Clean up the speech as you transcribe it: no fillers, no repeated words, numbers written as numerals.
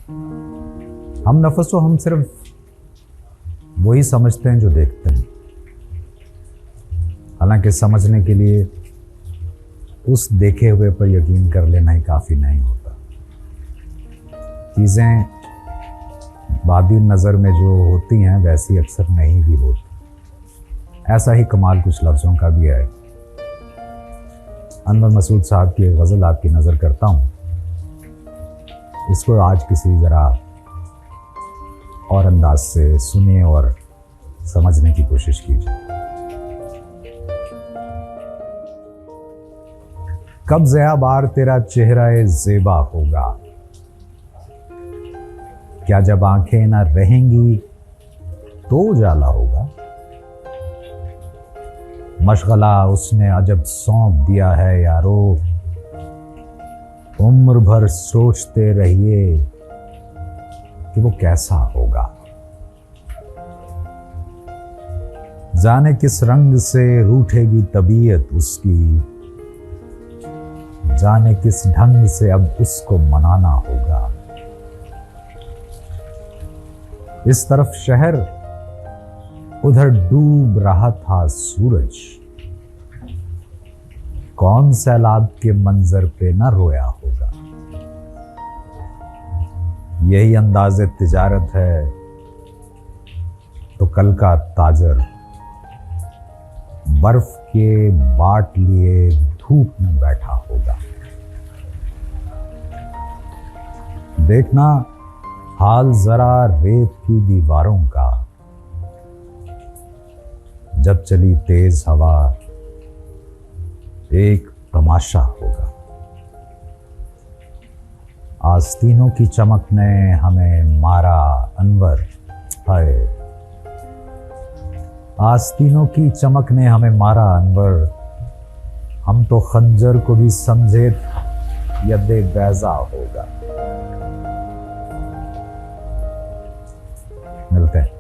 हम नफ्सों हम सिर्फ वही समझते हैं जो देखते हैं, हालांकि समझने के लिए उस देखे हुए पर यकीन कर लेना ही काफ़ी नहीं होता। चीज़ें बादी नज़र में जो होती हैं वैसी अक्सर नहीं भी होती। ऐसा ही कमाल कुछ लफ्ज़ों का भी है। अनवर मसूद साहब की एक गज़ल आपकी नज़र करता हूँ, इसको आज किसी ज़रा और अंदाज से सुनिए और समझने की कोशिश कीजिए। कब ज़या बार तेरा चेहरा ज़ेबा होगा, क्या जब आंखें ना रहेंगी तो उजाला होगा। मशगला उसने अजब सौंप दिया है यारो, उम्र भर सोचते रहिए कि वो कैसा होगा। जाने किस रंग से रूठेगी तबीयत उसकी, जाने किस ढंग से अब उसको मनाना होगा। इस तरफ शहर उधर डूब रहा था सूरज, कौन सैलाब के मंजर पे न रोया होगा। यही अंदाज़े तिजारत है तो कल का ताजर बर्फ के बाट लिए धूप में बैठा होगा। देखना हाल जरा रेत की दीवारों का, जब चली तेज हवा एक तमाशा होगा। आस्तीनों की चमक ने हमें मारा अनवर, हाय आस्तीनों की चमक ने हमें मारा अनवर, हम तो खंजर को भी समझे यद्दे बैजा होगा। मिलते हैं।